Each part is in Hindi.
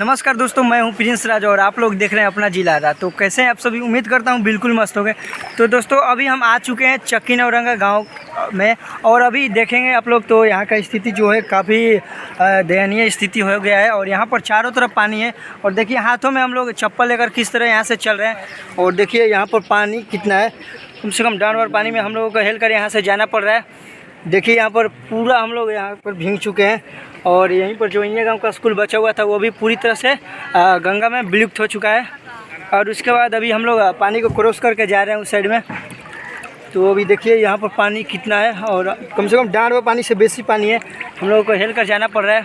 नमस्कार दोस्तों, मैं हूं प्रिंस राज और आप लोग देख रहे हैं अपना जिला राज। तो कैसे हैं आप सभी? उम्मीद करता हूं बिल्कुल मस्त हो गए। तो दोस्तों अभी हम आ चुके हैं चक्की नौरंगा गांव में और अभी देखेंगे आप लोग तो यहाँ का स्थिति जो है काफ़ी दयनीय स्थिति हो गया है और यहाँ पर चारों तरफ पानी है। और देखिए हाथों में हम लोग चप्पल लेकर किस तरह यहाँ से चल रहे हैं और देखिए यहाँ पर पानी कितना है, कम से कम डांड भर पानी में हम लोगों को हेल कर यहाँ से जाना पड़ रहा है। देखिए यहाँ पर पूरा हम लोग यहाँ पर भीग चुके हैं और यहीं पर जो इंडिया गांव का स्कूल बचा हुआ था वो भी पूरी तरह से गंगा में विलुप्त हो चुका है। और उसके बाद अभी हम लोग पानी को क्रॉस करके जा रहे हैं उस साइड में। तो अभी देखिए यहाँ पर पानी कितना है और कम से कम डांड में पानी से बेसी पानी है, हम लोगों को हेल कर जाना पड़ रहा है।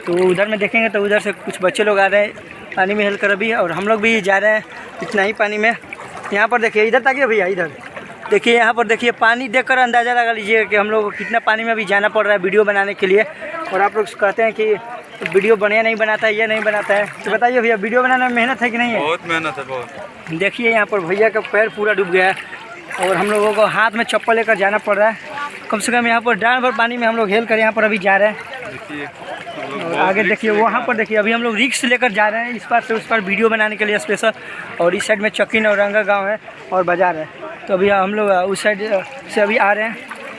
तो उधर में देखेंगे तो उधर से कुछ बच्चे लोग आ रहे हैं पानी में हेल कर अभी, और हम लोग भी जा रहे हैं इतना ही पानी में। यहाँ पर देखिए, इधर ताकिए भैया, इधर देखिए, यहाँ पर देखिए पानी देखकर अंदाज़ा लगा लीजिए कि हम लोग को कितना पानी में अभी जाना पड़ रहा है वीडियो बनाने के लिए। और आप लोग कहते हैं कि वीडियो बढ़िया नहीं बनाता है, ये नहीं बनाता है, तो बताइए भैया वीडियो बनाने में मेहनत है कि नहीं है? बहुत मेहनत है, बहुत। देखिए यहाँ पर भैया का पैर पूरा डूब गया है और हम लोगों को हाथ में चप्पल लेकर जाना पड़ रहा है। कम से कम यहाँ पर डांड भर पानी में हम लोग हेल कर यहाँ पर अभी जा रहे हैं। और आगे देखिए वहाँ पर देखिए, अभी हम लोग रिक्स लेकर जा रहे हैं इस पार से उस पार वीडियो बनाने के लिए स्पेशल। और इस साइड में चक्की नौरंगा गाँव है और बाज़ार है। तो अभी हम लोग उस साइड से अभी आ रहे हैं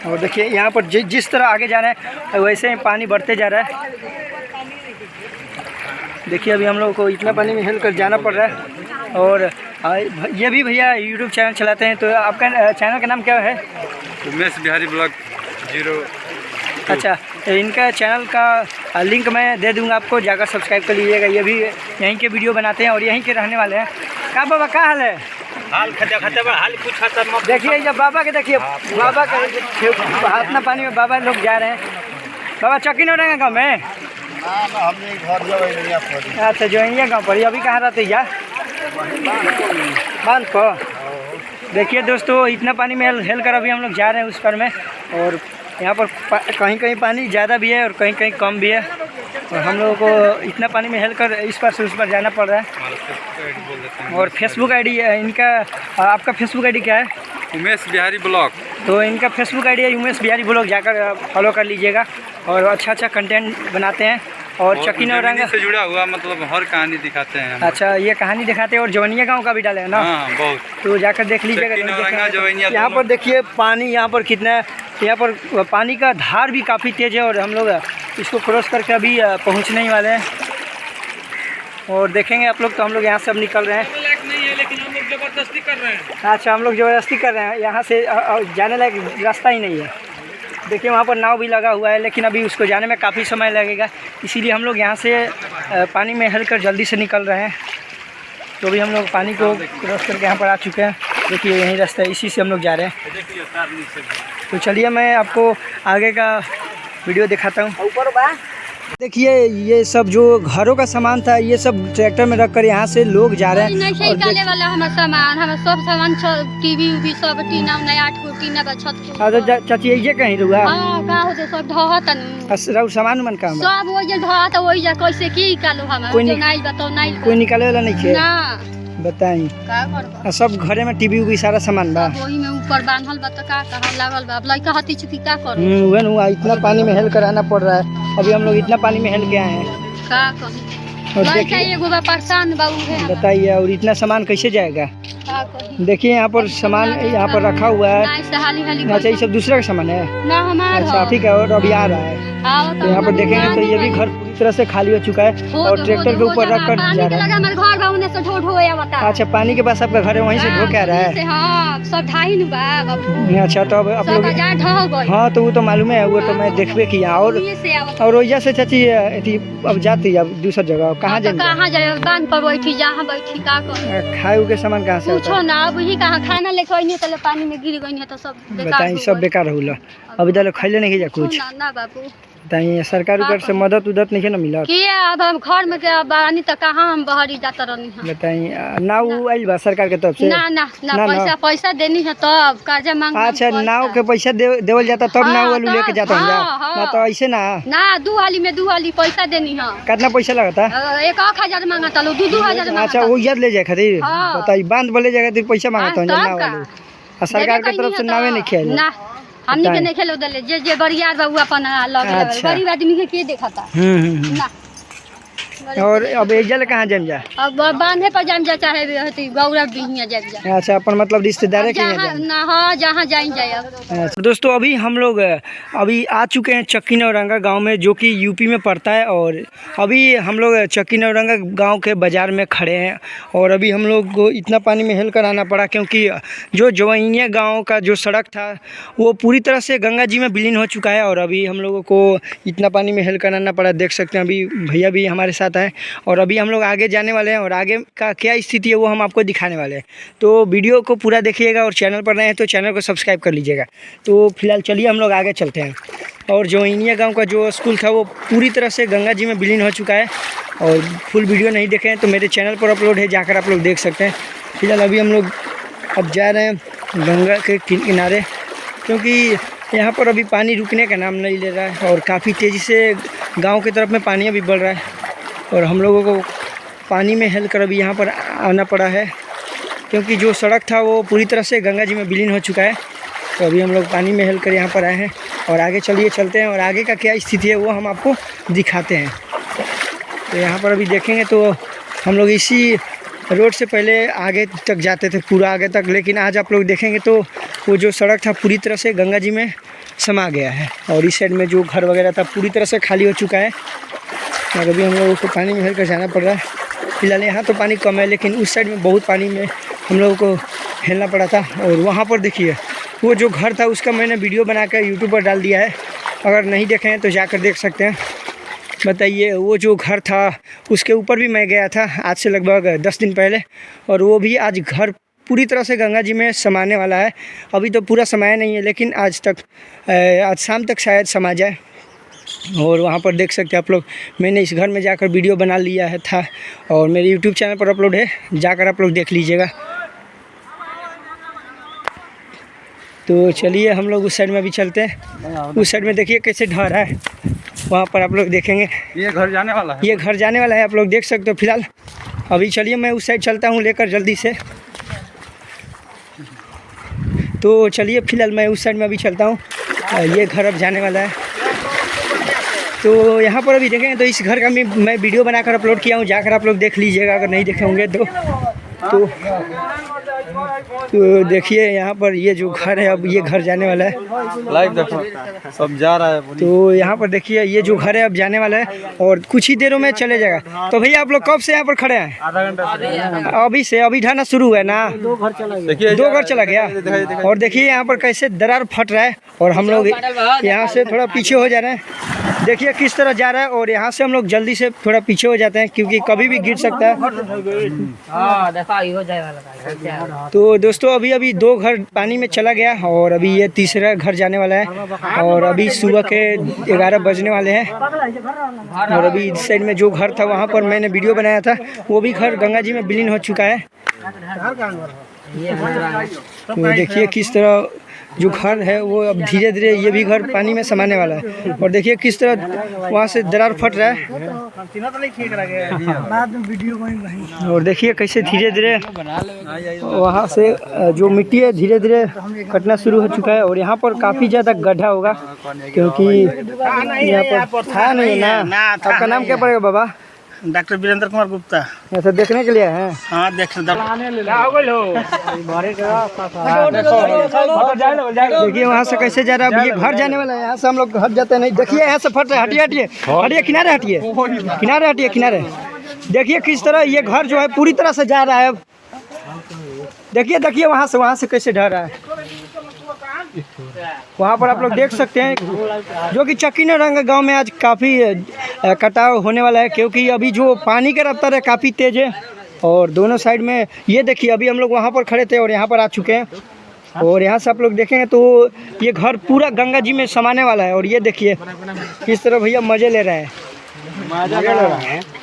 और देखिए यहाँ पर जिस तरह आगे जा रहे हैं वैसे ही पानी बढ़ते जा रहा है। देखिए अभी हम लोग को इतना पानी में हेल कर जाना पड़ रहा है। और ये भी भैया यूट्यूब चैनल चलाते हैं, तो आपका चैनल का नाम क्या है? उमेश बिहारी ब्लॉग 0। अच्छा, तो इनका चैनल का लिंक मैं दे दूंगा आपको, जाकर सब्सक्राइब कर लीजिएगा। ये भी यहीं के वीडियो बनाते हैं और यहीं के रहने वाले हैं। क्या बाबा, क्या हाल है? हाल हाल कुछ देखिए जब बाबा के देखिए, बाबा का अपना पानी में बाबा लोग जा रहे हैं। बाबा चक्की नौरंगा गाँव में? अच्छा, जो इंडिया गाँव पर अभी कहाँ रहते या बांध को? देखिए दोस्तों इतना पानी में हेल कर अभी हम लोग जा रहे हैं उस पर में। और यहाँ पर कहीं कहीं पानी ज़्यादा भी है और कहीं कहीं कम भी है। और हम लोगों को इतना पानी में हेल कर इस पार से उस पार जाना पड़ रहा है। और फेसबुक आईडी इनका, आपका फेसबुक आईडी क्या है? उमेश बिहारी ब्लॉग। तो इनका फेसबुक आईडी है उमेश बिहारी ब्लॉग, जाकर फॉलो कर लीजिएगा। और अच्छा कंटेंट बनाते हैं और चक्की नौरंगा से जुड़ा हुआ मतलब हर कहानी दिखाते हैं। अच्छा, ये कहानी दिखाते हैं और जवनिया गांव का भी डाले है ना? हाँ, बहुत। तो जाकर देख लीजिएगा। यहाँ पर देखिए पानी यहाँ पर कितना है, यहाँ पर पानी का धार भी काफ़ी तेज़ है और हम लोग इसको क्रॉस करके अभी पहुँचने ही वाले हैं। और देखेंगे आप लोग, तो हम लोग यहाँ से अब निकल रहे हैं। लेकिन हम लोग जबरदस्ती कर रहे हैं। अच्छा, हम लोग ज़बरदस्ती कर रहे हैं, यहाँ से जाने लायक रास्ता ही नहीं है। देखिए वहाँ पर नाव भी लगा हुआ है, लेकिन अभी उसको जाने में काफ़ी समय लगेगा, इसीलिए हम लोग यहाँ से पानी में हेल कर जल्दी से निकल रहे हैं। तो अभी हम लोग पानी को क्रॉस करके यहाँ पर आ चुके हैं। देखिए यही रास्ता है, इसी से हम लोग जा रहे हैं। तो चलिए मैं आपको आगे का वीडियो दिखाता हूँ। देखिए ये सब जो घरों का सामान था ये सब ट्रैक्टर में रखकर यहाँ से लोग जा रहे हैं। निकाले वाला हमारा सामान, हमारा सब सामान, टीवी उवी सब, टीना नया टीना छत। चाची ये कहीं रुआ? हां, का होते सब ढहत असरा सामान मन का सब वो जे ढहत वही जा कैसे की निकालो हम? कोई नहीं बताओ, नहीं कोई निकाले वाला नहीं है ना। बताई का करबा? सब घरे में टीवी उवी सारा सामान बा, वही में ऊपर बांधल बा, तो का कहां लागल बा? अब लइका हती चुकी का करो? हुआ इतना पानी में हेल कर आना पड़ रहा है। अभी हम लोग इतना पानी में हेल के आए हैं। का कही लइका एगो बा परेशान बा उहे। बताइए और इतना सामान कैसे जाएगा? देखिए यहाँ पर सामान यहाँ पर रखा हुआ है। अच्छा, ये सब दूसरा का सामान है ना हमारा? अच्छा, ठीक है। और अभी आ रहा है तो यहाँ पर देखेंगे तो ये भी घर पूरी तरह से खाली हो चुका है और ट्रैक्टर के ऊपर रख कर जा रहा है। अच्छा, पानी के पास आपका घर है, वहीं से ढो के आ रहा है? अच्छा, तो अब आप लोग, हाँ तो वो तो मालूम है, वो तो मैं देखबे किया। और वजह से चाची अब जाती है अब दूसरी जगह, कहाँ जाए? खाए के सामान कहाँ से पूछो ना, अब ही कहाँ खाना लेके आइनी तो पानी में गिर गई तो सब बेकार, सब बेकार होला। अभी तक खैले नहीं जा कुछ? ना बाबू, बताइए सरकार उधर से मदद उदत नहीं है ना मिला? के अब हम घर में के बानी तो कहाँ हम बहरी जाता रहनी है? बताइए नाव आइल बा सरकार के तरफ से? ना ना ना, पैसा देनी है तब कर्जा मांग। अच्छा, नाव के पैसा देवल जाता तब नाव वालू लेके जाता है ना? तो ऐसे ना दू वाली में दू वाली पैसा देनी है। कितना पैसा लगता? 1,000 मांगता लो, 2,000। अच्छा, वो याद ले जाए खातिर? बताइए बांध बोले जाए खातिर पैसा मांगता है नाव वालू? सरकार के तरफ से नावे नहीं खेल ना, हमनी के नहीं खेलो दले, जे बरियार बा अपन लगे, गरीब आदमी के देखता ना। और अब एजल कहाँ जम जा? अब बांधे पर जम जा चाहे गौरव बिहिया जम जा। अच्छा, अपन मतलब रिश्तेदार के यहाँ जहाँ जाए। ना हाँ जहाँ जाए जाए अब। अच्छा, दोस्तों अभी हम लोग अभी आ चुके हैं चक्की नौरंगा गांव में, जो कि यूपी में पड़ता है। और अभी हम लोग चक्की नौरंगा गांव के बाज़ार में खड़े हैं। और अभी हम लोग को इतना पानी में हिल कर आना पड़ा क्योंकि जो जवैनिया गांव का जो सड़क था वो पूरी तरह से गंगा जी में विलीन हो चुका है। और अभी हम लोगों को इतना पानी में हिल कर आना पड़ा, देख सकते हैं। अभी भैया भी हमारे साथ हैं और अभी हम लोग आगे जाने वाले हैं और आगे का क्या स्थिति है वो हम आपको दिखाने वाले हैं। तो वीडियो को पूरा देखिएगा और चैनल पर नए हैं तो चैनल को सब्सक्राइब कर लीजिएगा। तो फिलहाल चलिए हम लोग आगे चलते हैं। और जवैनिया गांव का जो स्कूल था वो पूरी तरह से गंगा जी में विलीन हो चुका है। और फुल वीडियो नहीं देखे हैं तो मेरे चैनल पर अपलोड है, जाकर आप लोग देख सकते हैं। फिलहाल अभी हम लोग अब जा रहे हैं गंगा के किनारे, क्योंकि यहाँ पर अभी पानी रुकने का नाम नहीं ले रहा है और काफ़ी तेज़ी से गांव की तरफ में पानी अभी बढ़ रहा है। और हम लोगों को पानी में हिल कर अभी यहाँ पर आना पड़ा है क्योंकि जो सड़क था वो पूरी तरह से गंगा जी में विलीन हो चुका है। तो अभी हम लोग पानी में हिल कर यहाँ पर आए हैं और आगे चलिए चलते हैं और आगे का क्या स्थिति है वो हम आपको दिखाते हैं। तो यहाँ पर अभी देखेंगे तो हम लोग इसी रोड से पहले आगे तक जाते थे, पूरा आगे तक, लेकिन आज आप लोग देखेंगे तो वो जो सड़क था पूरी तरह से गंगा जी में समा गया है। और इस साइड में जो घर वगैरह था पूरी तरह से खाली हो चुका है। और अभी हम लोगों को पानी में हिल कर जाना पड़ रहा है। फिलहाल यहाँ तो पानी कम है, लेकिन उस साइड में बहुत पानी में हम लोगों को हिलना पड़ा था। और वहाँ पर देखिए वो जो घर था उसका मैंने वीडियो बनाकर यूट्यूब पर डाल दिया है, अगर नहीं देखे हैं तो जाकर देख सकते हैं। बताइए, वो जो घर था उसके ऊपर भी मैं गया था आज से लगभग 10 दिन पहले, और वो भी आज घर पूरी तरह से गंगा जी में समाने वाला है। अभी तो पूरा समाया नहीं है, लेकिन आज शाम तक शायद समा जाए। और वहाँ पर देख सकते हैं आप लोग, मैंने इस घर में जाकर वीडियो बना लिया है था और मेरे यूट्यूब चैनल पर अपलोड है, जाकर आप लोग देख लीजिएगा। तो चलिए हम लोग उस साइड में भी चलते हैं। उस साइड में देखिए कैसे ढह रहा है, वहाँ पर आप लोग देखेंगे। ये घर जाने वाला है, ये घर जाने वाला है, आप लोग देख सकते हो। फिलहाल अभी चलिए मैं उस साइड चलता हूँ लेकर जल्दी से। तो चलिए फिलहाल मैं उस साइड में अभी चलता हूँ, ये घर अब जाने वाला है। तो यहाँ पर अभी देखेंगे तो इस घर का भी मैं वीडियो बनाकर अपलोड किया हूँ, जाकर आप लोग देख लीजिएगा अगर नहीं देखे होंगे तो देखिए यहाँ पर ये जो घर है, अब ये घर जाने वाला है। लाइव देखो सब जा रहा है। तो यहाँ पर देखिए ये जो घर है अब जाने वाला है और कुछ ही देरों में चले जाएगा। तो भैया आप लोग कब से यहाँ पर खड़े हैं? आधा घंटा अभी से, अभी ढाना शुरू हुआ है ना? दो घर चला गया। और देखिए यहाँ पर कैसे दरार फट रहा है और हम लोग यहाँ से थोड़ा पीछे हो जा रहे हैं। देखिए किस तरह जा रहा है और यहाँ से हम लोग जल्दी से थोड़ा पीछे हो जाते हैं क्योंकि कभी भी गिर सकता है। तो दोस्तों अभी 2 घर पानी में चला गया और अभी ये तीसरा घर जाने वाला है। और अभी सुबह के 11 बजने वाले हैं और अभी इस साइड में जो घर था वहाँ पर मैंने वीडियो बनाया था, वो भी घर गंगा जी में विलीन हो चुका है। तो देखिए किस तरह जो घर है वो अब धीरे धीरे ये भी घर पानी में समाने वाला है। और देखिए किस तरह वहाँ से दरार फट रहा है और देखिए कैसे धीरे धीरे वहाँ से जो मिट्टी है धीरे धीरे कटना शुरू हो चुका है। और यहाँ पर काफ़ी ज़्यादा गड्ढा होगा क्योंकि यहाँ पर था नहीं ना। आपका नाम क्या पड़ेगा बाबा? डॉक्टर वीरेंद्र कुमार गुप्ता। ऐसा देखने के लिए हैं? हाँ देखिए देखिए वहाँ से कैसे जा रहा है। अब ये घर जाने वाला है, यहाँ से हम लोग हट जाते नहीं। देखिए यहाँ से फट रहा है, हटिए किनारे हटिए किनारे। देखिए किस तरह ये घर जो है पूरी तरह से जा रहा है। अब देखिए वहाँ से कैसे ढह रहा है। वहाँ पर आप लोग देख सकते हैं जो कि चक्की नौरंगा गांव में आज काफ़ी कटाव होने वाला है क्योंकि अभी जो पानी का रफ्तार है काफ़ी तेज़ है। और दोनों साइड में ये देखिए अभी हम लोग वहाँ पर खड़े थे और यहाँ पर आ चुके हैं। और यहाँ से आप लोग देखेंगे तो ये घर पूरा गंगा जी में समाने वाला है। और ये देखिए किस तरह भैया मज़े ले रहे हैं।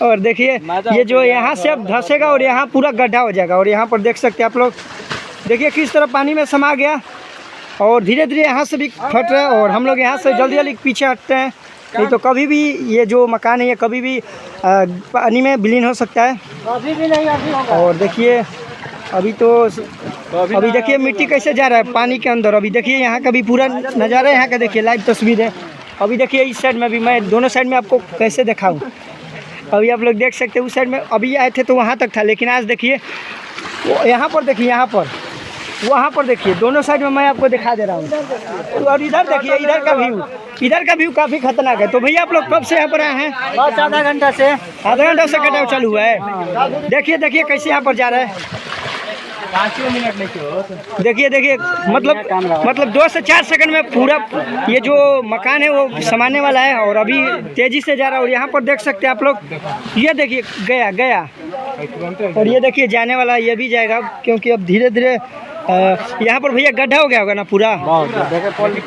और देखिए ये जो यहाँ से अब धंसेगा और यहाँ पूरा गड्ढा हो जाएगा। और यहाँ पर देख सकते हैं आप लोग, देखिए किस तरह पानी में समा गया और धीरे धीरे यहाँ से भी फट रहा है। और हम लोग यहाँ से जल्दी जल्दी पीछे हटते हैं, नहीं तो कभी भी ये जो मकान है ये कभी भी पानी में विलीन हो सकता है। और देखिए अभी देखिए मिट्टी कैसे जा रहा है पानी के अंदर। अभी देखिए यहाँ का भी पूरा नज़ारा यहाँ का देखिए, लाइव तस्वीर है। अभी देखिए इस साइड में भी, मैं दोनों साइड में आपको कैसे दिखाऊँ। अभी आप लोग देख सकते हैं उस साइड में अभी आए थे तो वहाँ तक था, लेकिन आज देखिए यहाँ पर देखिए, यहाँ पर वहाँ पर देखिए, दोनों साइड में मैं आपको दिखा दे रहा हूँ। और इधर देखिए, इधर का व्यू काफ़ी खतरनाक है। तो भैया आप लोग कब से यहाँ पर आए हैं? बस आधा घंटा से कटाव चालू हुआ है। देखिए कैसे यहाँ पर जा रहा है। देखिए मतलब 2 से 4 सेकंड में पूरा ये जो मकान है वो समाने वाला है और अभी तेज़ी से जा रहा है। और यहाँ पर देख सकते हैं आप लोग, ये देखिए गया और ये देखिए जाने वाला, ये भी जाएगा क्योंकि अब धीरे धीरे यहाँ पर भैया गड्ढा हो गया होगा ना पूरा।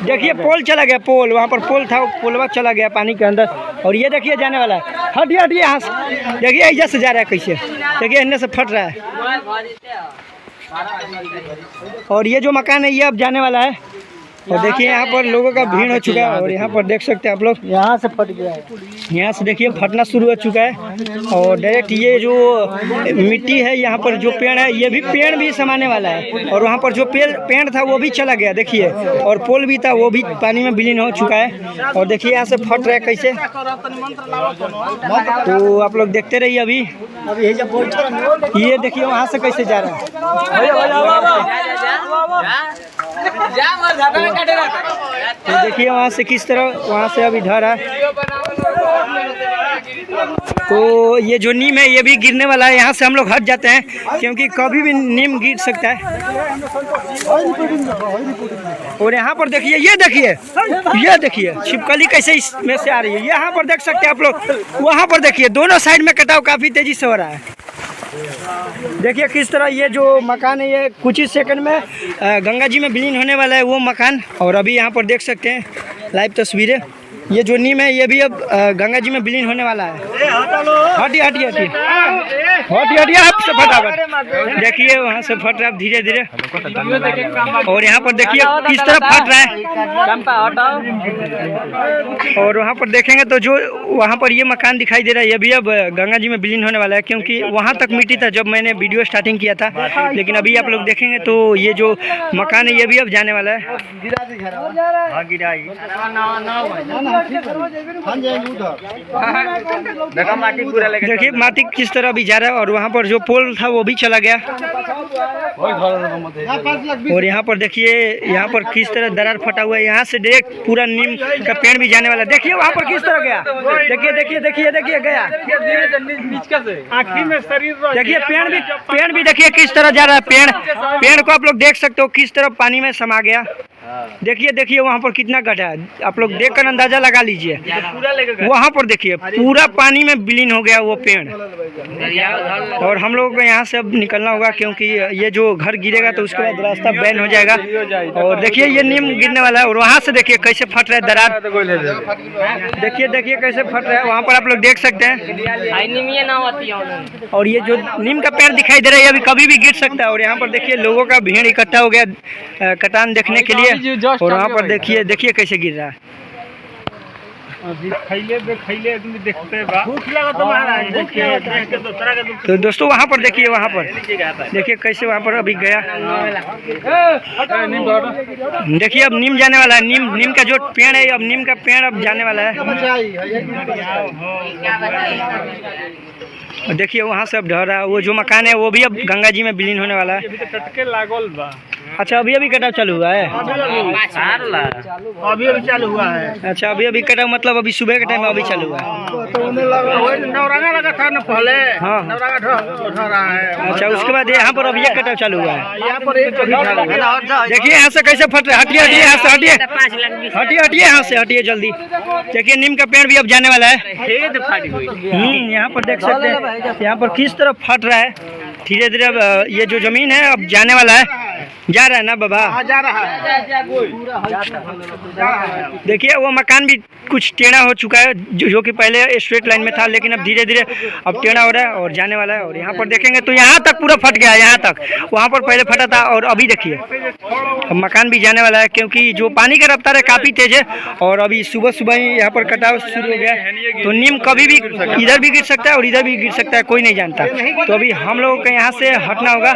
देखिए पोल चला गया, पोल वहाँ पर पोल था, पोलवा चला गया पानी के अंदर। और ये देखिए जाने वाला है। हटिए यहाँ से, देखिए ऐसा से जा रहा है कैसे, देखिए इन्हें से फट रहा है। और ये जो मकान है ये अब जाने वाला है। और देखिए यहाँ पर लोगों का भीड़ हो चुका है। और यहाँ पर देख सकते हैं आप लोग, यहाँ से फट गया है, यहाँ से देखिए फटना शुरू हो चुका है। और डायरेक्ट ये जो मिट्टी है, यहाँ पर जो पेड़ है, ये भी पेड़ भी समाने वाला है। और वहाँ पर जो पेड़ था वो भी चला गया देखिए, और पोल भी था वो भी पानी में विलीन हो चुका है। और देखिए यहाँ से फट रहा है कैसे, तो आप लोग देखते रहिए। अभी ये देखिए वहाँ से कैसे जा रहा है, तो देखिए वहाँ से किस तरह वहाँ से अभी धर है। तो ये जो नीम है ये भी गिरने वाला है। यहाँ से हम लोग हट जाते हैं क्योंकि कभी भी नीम गिर सकता है। और यहाँ पर देखिए, ये देखिए छिपकली कैसे इसमें से आ रही है। यहाँ पर देख सकते हैं आप लोग, वहाँ पर देखिए दोनों साइड में कटाव काफ़ी तेज़ी से हो रहा है। देखिए किस तरह ये जो मकान है ये कुछ ही सेकंड में गंगा जी में विलीन होने वाला है वो मकान। और अभी यहाँ पर देख सकते हैं लाइव तस्वीरें, ये जो नीम है ये भी अब गंगा जी में विलीन होने वाला है। हटिए आप से फटाफट, देखिए वहाँ से फट रहा है धीरे धीरे। और यहाँ पर देखिए किस तरह फट रहा है। और वहाँ पर देखेंगे तो जो वहाँ पर ये मकान दिखाई दे रहा है ये भी अब गंगा जी में विलीन होने वाला है, क्योंकि वहाँ तक मिट्टी था जब मैंने वीडियो स्टार्टिंग किया था। लेकिन अभी आप लोग देखेंगे तो ये जो मकान है ये भी अब जाने वाला है। देखिए माटी किस तरह भी जा रहा है। और वहाँ पर जो पोल था वो भी चला गया। और यहाँ पर देखिए यहाँ पर किस तरह दरार फटा हुआ है। यहाँ से डायरेक्ट पूरा नीम का पेड़ भी जाने वाला है। देखिए वहाँ पर किस तरह गया, देखिए गया देखिए पेड़ भी देखिए किस तरह जा रहा है। पेड़ को आप लोग देख सकते हो किस तरह पानी में समा गया। देखिए वहाँ पर कितना गड्ढा है, आप लोग देखकर अंदाजा लगा लीजिए। वहाँ पर देखिए पूरा पानी में विलीन हो गया वो पेड़। और हम लोगों को यहाँ से अब निकलना होगा क्योंकि ये जो घर गिरेगा तो उसके बाद रास्ता बैन हो जाएगा। और देखिए ये नीम गिरने वाला है। और वहाँ से देखिए कैसे फट रहा है दरार, देखिए कैसे फट रहा है, वहाँ पर आप लोग देख सकते हैं। और ये जो नीम का पेड़ दिखाई दे रहा है अभी कभी भी गिर सकता है। और यहाँ पर देखिए लोगों का भीड़ इकट्ठा हो गया कटान देखने के लिए। और वहाँ पर देखिए कैसे गिर रहा है। तो दोस्तों वहाँ पर देखिए कैसे वहाँ पर अभी गया। देखिए अब नीम जाने वाला है। नीम का जो पेड़ है अब नीम का पेड़ अब जाने वाला है। देखिए वहाँ से अब ढह रहा है। वो जो मकान है वो भी अब गंगा जी में विलीन होने वाला है। अच्छा अभी कटाव चालू हुआ है। अभी चालू हुआ है। अच्छा अभी कटाव मतलब अभी सुबह के टाइम में अभी चालू हुआ है। नवरंगा लगा था ना पहले। हाँ उठा रहा है। अच्छा उसके बाद यहाँ पर अब ये कटाव चालू हुआ है। यहाँ पर देखिए यहाँ से कैसे फट रहा है। हटिए यहाँ से, हटिए यहाँ से, हटिए जल्दी। देखिए नीम का पेड़ भी अब जाने वाला है। यहाँ पर देख सकते हैं यहाँ पर किस तरह फट रहा है धीरे धीरे। अब ये जो जमीन है अब जाने वाला है, जा रहा है ना बाबा, जा रहा है। देखिए वो मकान भी कुछ टेढ़ा हो चुका है जो कि पहले स्ट्रेट लाइन में था, लेकिन अब धीरे धीरे अब टेढ़ा हो रहा है और जाने वाला है। और यहाँ पर देखेंगे तो यहाँ तक पूरा फट गया, यहाँ तक, वहाँ पर पहले फटा था। और अभी देखिए अब मकान भी जाने वाला है क्योंकि जो पानी का रफ्तार है काफ़ी तेज है। और अभी सुबह ही यहाँ पर कटाव शुरू हो गया है। तो नीम कभी भी इधर भी गिर सकता है और इधर भी गिर सकता है, कोई नहीं जानता। तो अभी हम लोगों को यहाँ से हटना होगा।